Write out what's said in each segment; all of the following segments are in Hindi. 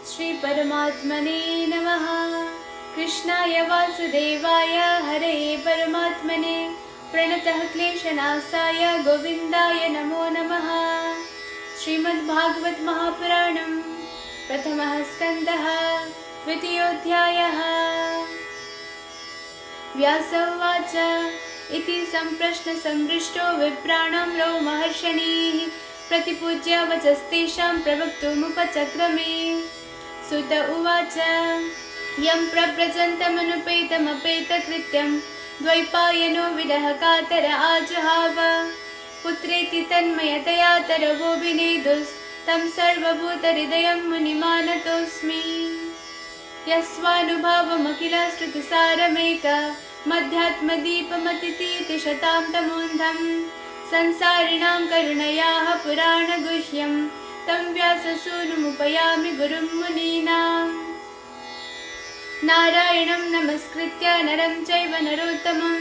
श्री परमात्मने नमः। कृष्णाय वासुदेवाय हरे परमात्मने प्रणतः क्लेशनाशाय गोविन्दाय नमो नमः। श्रीमद्भागवत महापुराणं प्रथमः स्कन्धः द्वितीयोऽध्यायः। व्यास उवाच इति सम्प्रश्न संहृष्टो विप्राणां लो महर्षणिः प्रतिपूज्य वचस्तेषां प्रवक्तुमुपचक्रमे। सुत उवाच यं प्रव्रजन्तमनुपेतमपेतकृत्यं द्वैपायनो विरह कातर आजुहाव। पुत्रेति तन्मयतया तरवोऽभिनेदुस्तं सर्वभूतहृदयं मुनिमानतोऽस्मि। यस्वानुभावमखिलश्रुतिसारमेक मध्यात्मदीपमतितीति शतां तमोन्धं संसारिणां करुणयाः पुराणगुह्यं तं व्याससूनुमुपयामि गुरुं मुनीनाम्। नारायणं नमस्कृत्य नरं चैव नरोत्तमं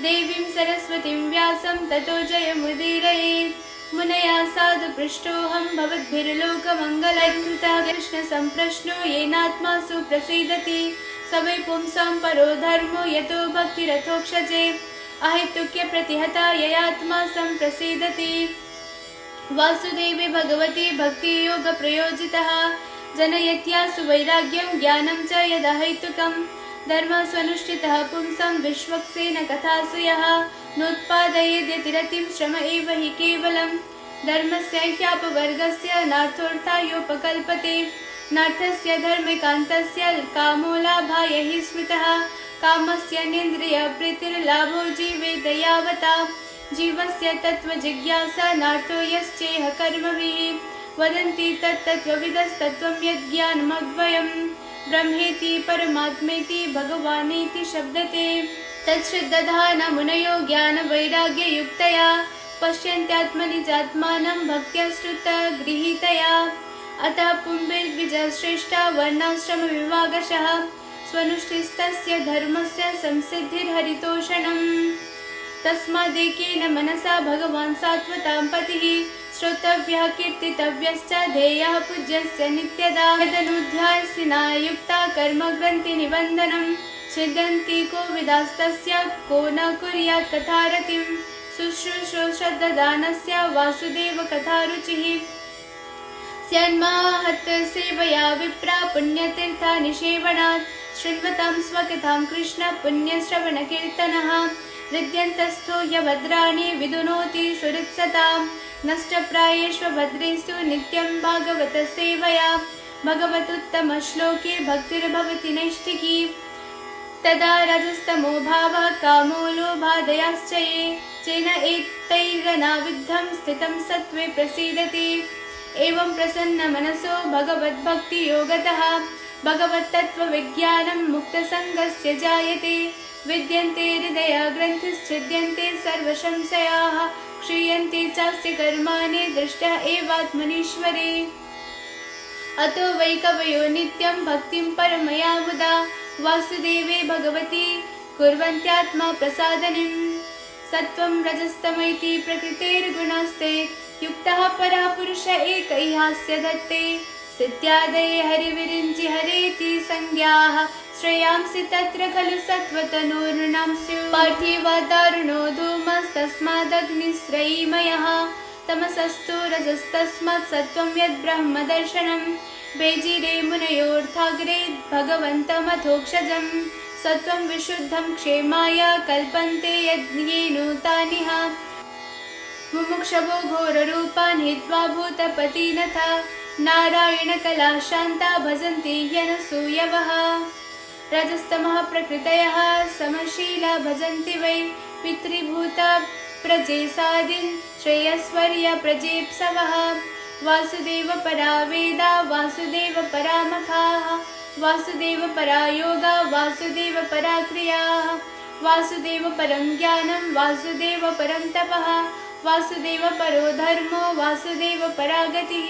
देवीं सरस्वतीं व्यासं ततो जयमुदीरयेत्। मुनया साधु पृष्टोऽहं भवद्भिर्लोकमङ्गलकृतः कृष्णसम्प्रश्नो येनात्मासु प्रसीदति स वै पुंसां परो धर्मो यतो भक्तिरथोक्षजे अहेतुक्यप्रतिहता ययात्मा सम्प्रसीदति। वासुदेवे भगवती भक्तियोगप्रयोजितः जनयत्यासु वैराग्यं ज्ञानं च यदहैतुकं धर्मः स्वनुष्ठितः पुंसां विश्वक्सेन कथासु यः नोत्पादयेद्यतिरतिं श्रम एव हि केवलं धर्मस्य ह्यापवर्गस्य नार्थोऽर्थायोपकल्पते। नार्थस्य धर्मकान्तस्य कामो लाभाय हि स्मृतः कामस्य नेन्द्रियप्रीतिर्लाभो जीवेत यावता जीवस्य तत्त्वजिज्ञासा नार्थो यश्चेह कर्मभिः वदन्ति तत्तत्त्वविदस्तत्त्वं यज्ञानमद्वयं ब्रह्मेति परमात्मेति भगवानेति शब्दते। तच्छ्रद्धधान मुनयो ज्ञानवैराग्ययुक्तया पश्यन्त्यात्मनि चात्मानं भक्त्या श्रुतगृहीतया। अतः पुंभिर्द्विजश्रेष्ठा वर्णाश्रमविभागशः स्वनुष्ठिस्तस्य धर्मस्य संसिद्धिर्हरितोषणम्। तस्मादेकेन मनसा भगवान् सात्वतां पतिः श्रोतव्यः कीर्तितव्यश्च ध्येयः पूज्यस्य नित्यदा। यदनुध्यासिना युक्ता कर्मग्रन्थिनिबन्धनं छिद्यन्ति कोविदास्तस्य को न कुर्यात् कथारतिं शुश्रूषोश्रद्धदानस्य वासुदेव कथारुचिः स्यान्माहत् सेवया विप्रा पुण्यतीर्थानि सेवनात् शृण्वतां स्वकथां कृष्ण पुण्यश्रवणकीर्तनः हृद्यन्तस्थो ह्यभद्राणि विदुनोति सुहृत्सतां नष्टप्रायेषु भद्रेषु नित्यं भागवतसेवया भगवतुत्तमश्लोके भक्तिर्भवति नैष्ठिकी। तदा रजस्तमो भावः कामो लोभादयाश्च ये चेन एतैरनाविद्धं स्थितं सत्त्वे प्रसीदति। एवं प्रसन्नमनसो भगवद्भक्तियोगतः भगवत्तत्त्वविज्ञानं मुक्तसङ्गस्य जायते। विद्यन्ते हृदयग्रन्थिश्छिद्यन्ते सर्वसंशयाः क्षीयन्ते चास्य कर्माणि दृष्टः एवात्मनीश्वरे। अतो वै कवयो नित्यं भक्तिं परमया मुदा वासुदेवे भगवती कुर्वन्त्यात्मा प्रसादनीम्। सत्त्वं रजस्तमैति प्रकृतेर्गुणास्ते युक्तः परः पुरुष एक इहास्य धत्ते। सिद्ध्यादये हरिविरिञ्चि हरेति संज्ञाः श्रेयांसि तत्र खलु सत्त्वतनूर्णां स्युः। पार्थिवा दारुणो धूमस्तस्मादग्निश्रयीमयः तमसस्तु रजस्तस्मात् सत्त्वं यद्ब्रह्मदर्शनं। बेजिरे मुनयोऽर्थाग्रे भगवन्तमथोक्षजं सत्त्वं विशुद्धं क्षेमाय कल्पन्ते यज्ञेनुतानिह। मुमुक्षवो घोररूपान् हित्वा भूतपतिनथ नारायणकलाशान्ता भजन्ति ह्यनसूयवः। रजस्तमः प्रकृतयः समशीला भजन्ति वै पितृभूता प्रजेसादीन् श्रेयस्वर्य प्रजेप्सवः। वासुदेव परा वेदा वासुदेव परा मखाः वासुदेव परा योगा वासुदेव परा क्रियाः वासुदेव परं ज्ञानं वासुदेव परं तपः वासुदेव परो धर्मो वासुदेव परा गतिः।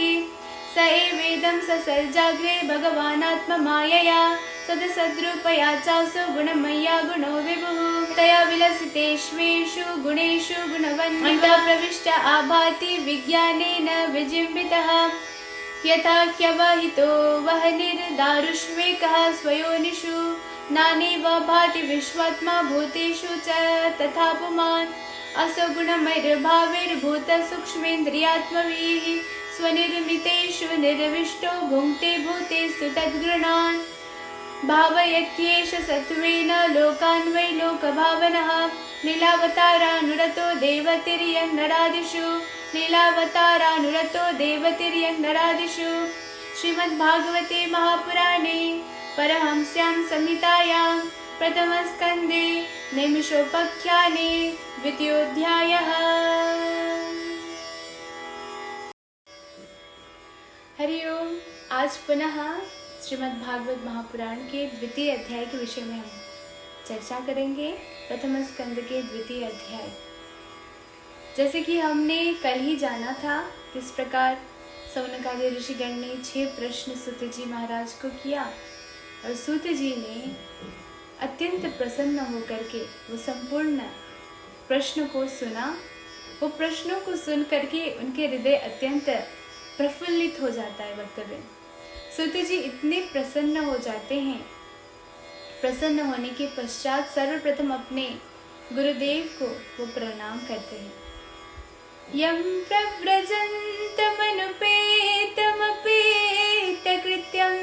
स एवेदं ससर्जाग्रे भगवानात्ममायया सदसद्रूपया चासो गुणमय्या गुणो विभुः। तया विलसितेष्वेषु गुणेषु गुणवन्तितः प्रविष्ट आभाति विज्ञानेन विजिम्बितः। यथा ह्यवहितो वह्निर्दारुष्वेकः स्वयोनिषु नानेव भाति विश्वात्मा भूतेषु च तथा पुमान् असौ गुणमैर्भावैर्भूतसूक्ष्मेन्द्रियात्मभिः स्वनिर्मितेषु निर्विष्टो भुङ्क्ते भूतेषु तद्गृणान् भावयत्येष सत्त्वेन लोकान् वै लोकभावनः लीलावतारानुरतो देवतिर्यन्नरादिषु लीलावतारानुरतो देवतिर्यन्नरादिषु श्रीमद्भागवते महापुराणे परमहंस्यां संहितायां प्रथमस्कन्धे नैमिषोपाख्याने द्वितीयोऽध्यायः। हरि ओम। आज पुनः श्रीमद्भागवत महापुराण के द्वितीय अध्याय के विषय में हम चर्चा करेंगे। प्रथम स्कंद के द्वितीय अध्याय। जैसे कि हमने कल ही जाना था किस प्रकार सौनकादि ऋषिगण ने 6 प्रश्न सूत जी महाराज को किया और सूत जी ने अत्यंत प्रसन्न होकर के वो संपूर्ण प्रश्न को सुना। वो प्रश्नों को सुन करके उनके हृदय अत्यंत प्रफुल्लित हो जाता है। वक्तव्य सूत जी इतने प्रसन्न हो जाते हैं। प्रसन्न होने के पश्चात सर्वप्रथम अपने गुरुदेव को वो प्रणाम करते हैं। यं प्रव्रजन्तमनुपेतमपेतकृत्यं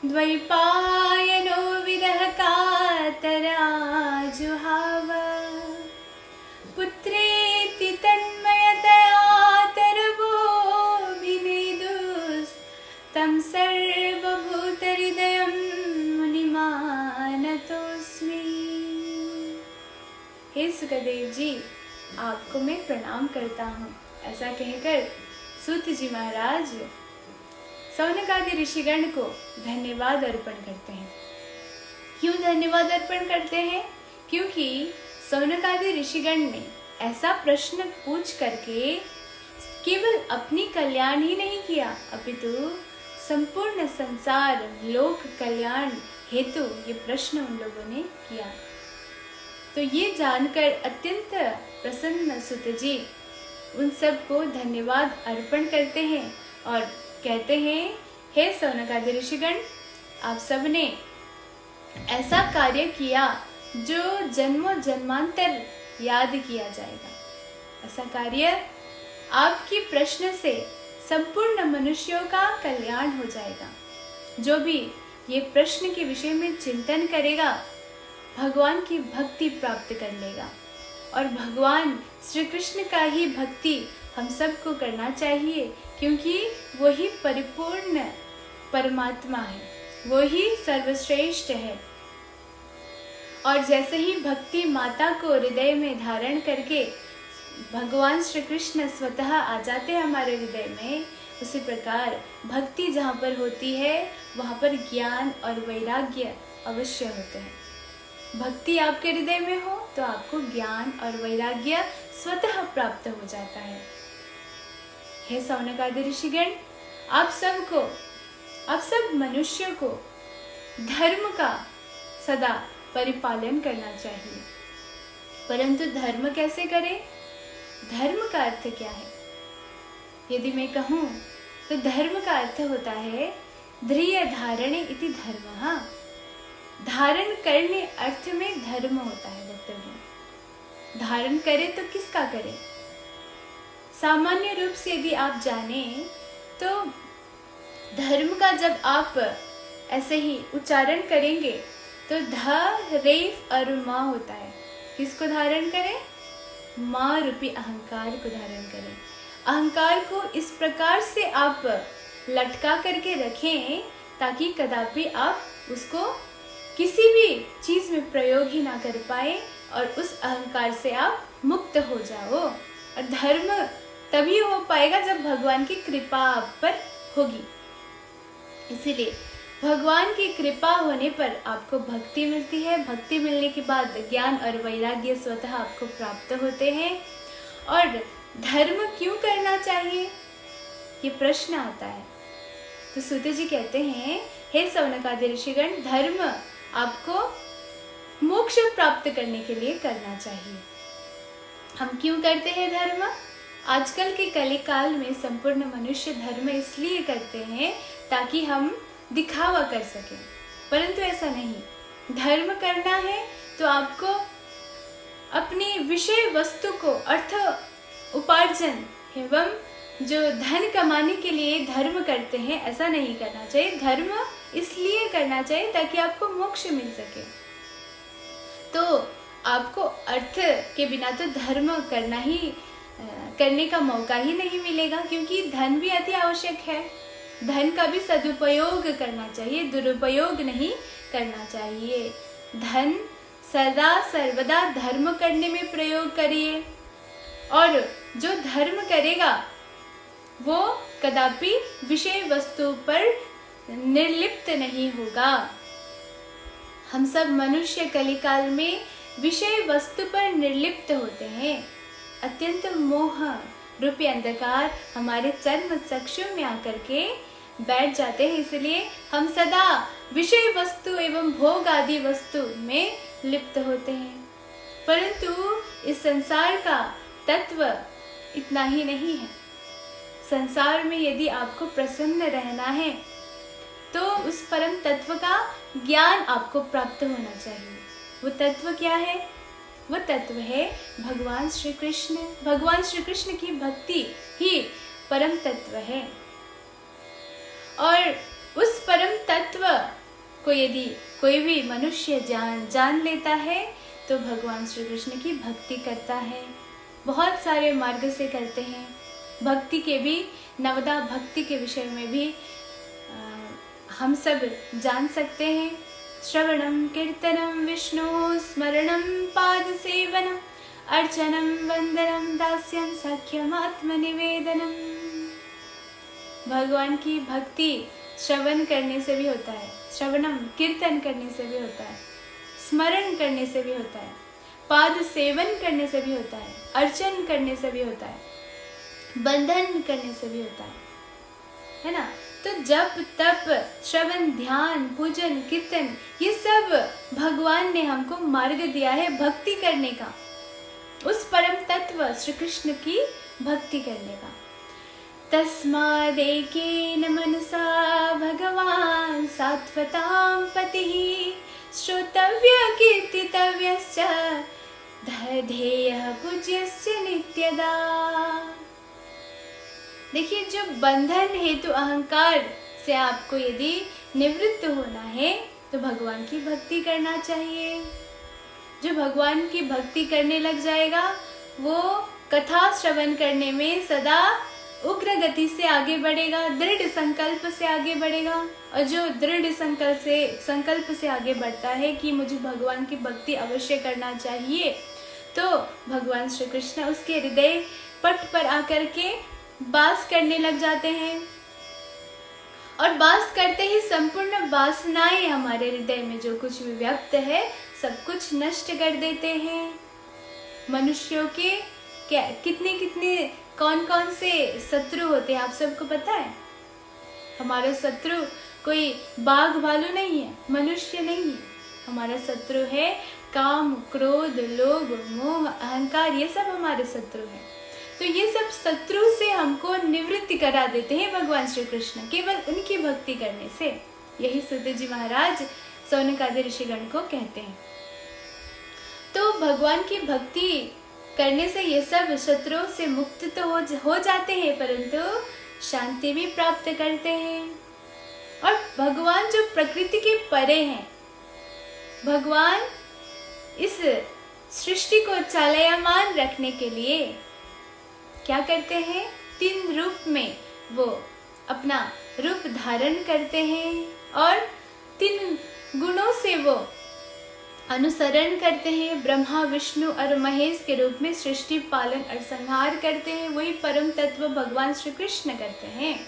द्वैपायनो विरह कातराजुहाव पुत्रेति तन्मयतया तरवोऽभिनेदुस्तं सर्वभूतहृदयं मुनिमानतोऽस्मि। हे सुखदेव जी, आपको मैं प्रणाम करता हूँ। ऐसा कहकर सूत जी महाराज सौनकादि ऋषिगण को धन्यवाद अर्पण करते हैं। क्यों धन्यवाद अर्पण करते हैं? क्योंकि सौनकादि ऋषिगण ने ऐसा प्रश्न पूछ करके केवल अपनी कल्याण ही नहीं किया, अपितु संपूर्ण संसार लोक कल्याण हेतु ये प्रश्न उन लोगों ने किया। तो ये जानकर अत्यंत प्रसन्न सूत जी उन सब को धन्यवाद अर्पण करते हैं और कहते हैं, हे सौनकादि ऋषिगण, आप सब ने ऐसा कार्य किया जो जन्मों जन्मांतर याद किया जाएगा। ऐसा कार्य आपके प्रश्न से संपूर्ण मनुष्यों का कल्याण हो जाएगा। जो भी ये प्रश्न के विषय में चिंतन करेगा भगवान की भक्ति प्राप्त कर लेगा। और भगवान श्री कृष्ण का ही भक्ति हम सबको करना चाहिए, क्योंकि वही परिपूर्ण परमात्मा है, वही सर्वश्रेष्ठ है। और जैसे ही भक्ति माता को हृदय में धारण करके भगवान श्री कृष्ण स्वतः आ जाते हैं हमारे हृदय में, उसी प्रकार भक्ति जहाँ पर होती है वहाँ पर ज्ञान और वैराग्य अवश्य होते हैं। भक्ति आपके हृदय में हो तो आपको ज्ञान और वैराग्य स्वतः प्राप्त हो जाता है। हे सौनकादि ऋषिगण, आप सब मनुष्यों को धर्म का सदा परिपालन करना चाहिए। परंतु धर्म कैसे करें? धर्म का अर्थ क्या है? यदि मैं कहूँ तो धर्म का अर्थ होता है ध्रिय धारणे इति धर्मः। धारण करने अर्थ में धर्म होता है। वक्तव्य धारण करे तो किसका करे? सामान्य रूप से यदि आप जाने तो धर्म का जब आप ऐसे ही उच्चारण करेंगे तो ध रेफ और माँ होता है। किसको धारण करें? माँ रूपी अहंकार को धारण करें। अहंकार को इस प्रकार से आप लटका करके रखें ताकि कदापि आप उसको किसी भी चीज में प्रयोग ही ना कर पाए और उस अहंकार से आप मुक्त हो जाओ। और धर्म तभी हो पाएगा जब भगवान की कृपा आप पर होगी। इसीलिए भगवान की कृपा होने पर आपको भक्ति मिलती है। भक्ति मिलने के बाद ज्ञान और वैराग्य स्वतः आपको प्राप्त होते हैं। और धर्म क्यों करना चाहिए, ये प्रश्न आता है। तो सूत जी कहते हैं, हे सौनकादि ऋषिगण, धर्म आपको मोक्ष प्राप्त करने के लिए करना चाहिए। हम क्यों करते हैं धर्म? आजकल के कलिकाल में संपूर्ण मनुष्य धर्म इसलिए करते हैं ताकि हम दिखावा कर सकें, परंतु ऐसा नहीं। धर्म करना है तो आपको अपनी विषय वस्तु को अर्थ उपार्जन एवं जो धन कमाने के लिए धर्म करते हैं ऐसा नहीं करना चाहिए। धर्म इसलिए करना चाहिए ताकि आपको मोक्ष मिल सके। तो आपको अर्थ के बिना तो धर्म करने का मौका ही नहीं मिलेगा, क्योंकि धन भी अति आवश्यक है। धन का भी सदुपयोग करना चाहिए, दुरुपयोग नहीं करना चाहिए। धन सदा सर्वदा धर्म करने में प्रयोग करिए, और जो धर्म करेगा वो कदापि विषय वस्तु पर निर्लिप्त नहीं होगा। हम सब मनुष्य कलिकाल में विषय वस्तु पर निर्लिप्त होते हैं। अत्यंत मोह रूपी अंधकार हमारे चर्म चक्षु में आकर के बैठ जाते हैं, इसलिए हम सदा विषय वस्तु एवं भोग आदि वस्तु में लिप्त होते हैं। परंतु इस संसार का तत्व इतना ही नहीं है। संसार में यदि आपको प्रसन्न रहना है तो उस परम तत्व का ज्ञान आपको प्राप्त होना चाहिए। वो तत्व क्या है? वो तत्व है भगवान श्री कृष्ण। भगवान श्री कृष्ण की भक्ति ही परम तत्व है, और उस परम तत्व को यदि कोई भी मनुष्य जान लेता है तो भगवान श्री कृष्ण की भक्ति करता है। बहुत सारे मार्ग से करते हैं। भक्ति के भी, नवदा भक्ति के विषय में भी हम सब जान सकते हैं। श्रवणम कीर्तनम विष्णु स्मरणम पाद सेवनम अर्चनम वंदनम दास्यम सख्यम आत्मनिवेदनम। भगवान की भक्ति श्रवण करने से भी होता है, श्रवणम कीर्तन करने से भी होता है, स्मरण करने से भी होता है, पाद सेवन करने से भी होता है, अर्चन करने से भी होता है, बंधन करने से भी होता है ना। तो जप तप श्रवण ध्यान पूजन कीर्तन ये सब भगवान ने हमको मार्ग दिया है भक्ति करने का, उस परम तत्व श्री कृष्ण की भक्ति करने का। तस्मादेकेन मनसा भगवान सात्वतां पतिः श्रोतव्य कीर्तितव्यश्च धेयः पूज्यस्य नित्यदा। देखिए, जो बंधन हेतु अहंकार से आपको यदि निवृत्त होना है तो भगवान की भक्ति करना चाहिए। जो भगवान की भक्ति करने लग जाएगा वो कथा श्रवण करने में सदा उग्र गति से आगे बढ़ेगा, दृढ़ संकल्प से आगे बढ़ेगा। और जो दृढ़ संकल्प से आगे बढ़ता है कि मुझे भगवान की भक्ति अवश्य करना चाहिए, तो भगवान श्री कृष्ण उसके हृदय पट पर आकर के वास करने लग जाते हैं, और वास करते ही संपूर्ण वासनाएं हमारे हृदय में जो कुछ भी व्याप्त है सब कुछ नष्ट कर देते हैं। मनुष्यों के क्या कितने कौन कौन से शत्रु होते हैं आप सबको पता है? हमारा शत्रु कोई बाघ भालू नहीं है, मनुष्य नहीं है। हमारा शत्रु है काम क्रोध लोभ मोह अहंकार, ये सब हमारे शत्रु हैं। तो ये सब शत्रु से हमको निवृत्ति करा देते हैं भगवान श्री कृष्ण केवल उनकी भक्ति करने से। यही सूत जी महाराज शौनक आदि ऋषिगण को कहते हैं। तो भगवान की भक्ति करने से ये सब शत्रुओं से मुक्त तो हो जाते हैं, परंतु शांति भी प्राप्त करते हैं। और भगवान जो प्रकृति के परे हैं, भगवान इस सृष्टि को चालयमान रखने के लिए क्या करते हैं? 3 रूप में वो अपना रूप धारण करते हैं और 3 गुणों से वो अनुसरण करते हैं। ब्रह्मा विष्णु और महेश के रूप में सृष्टि पालन और संहार करते हैं। वही परम तत्व भगवान श्री कृष्ण करते हैं।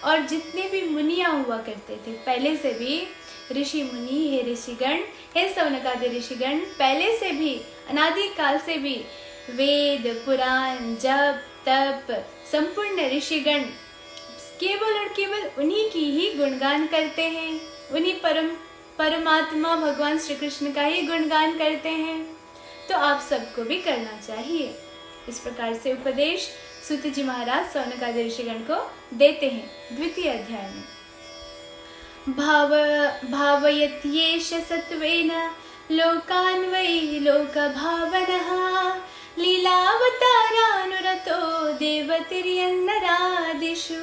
और जितने भी मुनियाँ हुआ करते थे पहले से भी, ऋषि मुनि हे ऋषिगण हे शौनक आदि ऋषिगण, पहले से भी अनादि काल से भी वेद पुराण जप तप संपूर्ण ऋषिगण केवल और केवल उन्हीं की ही गुणगान करते हैं, उन्हीं परमात्मा भगवान श्री कृष्ण का ही गुणगान करते हैं। तो आप सबको भी करना चाहिए। इस प्रकार से उपदेश सूत जी महाराज सौनकादि ऋषिगण को देते हैं द्वितीय अध्याय में। भावयत्येष सत्वेन लोकान् वै लोकभावनः लीलावतारानुरतो देवतिर्यन्नरादिषु।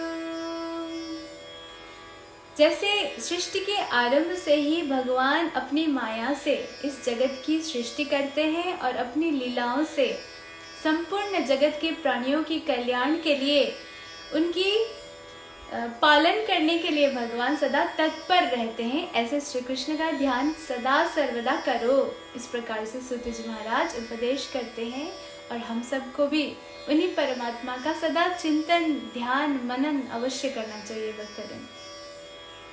जैसे सृष्टि के आरंभ से ही भगवान अपनी माया से इस जगत की सृष्टि करते हैं और अपनी लीलाओं से संपूर्ण जगत के प्राणियों की कल्याण के लिए, उनकी पालन करने के लिए भगवान सदा तत्पर रहते हैं। ऐसे श्री कृष्ण का ध्यान सदा सर्वदा करो, इस प्रकार से सूत जी महाराज उपदेश करते हैं। और हम सबको भी उन्हीं परमात्मा का सदा चिंतन, ध्यान, मनन अवश्य करना चाहिए भक्तजन।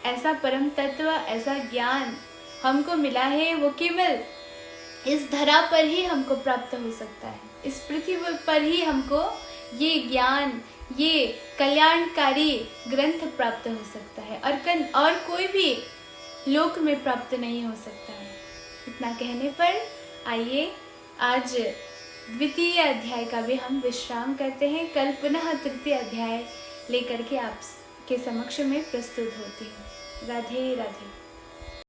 ऐसा परम तत्व, ऐसा ज्ञान हमको मिला है, वो केवल इस धरा पर ही हमको प्राप्त हो सकता है। इस पृथ्वी पर ही हमको ये ज्ञान, ये कल्याणकारी ग्रंथ प्राप्त हो सकता है और कोई भी लोक में प्राप्त नहीं हो सकता है। इतना कहने पर आइए आज द्वितीय अध्याय का भी हम विश्राम करते हैं। कल पुनः तृतीय अध्याय लेकर के आपके समक्ष में प्रस्तुत होती हूँ। राधे राधे।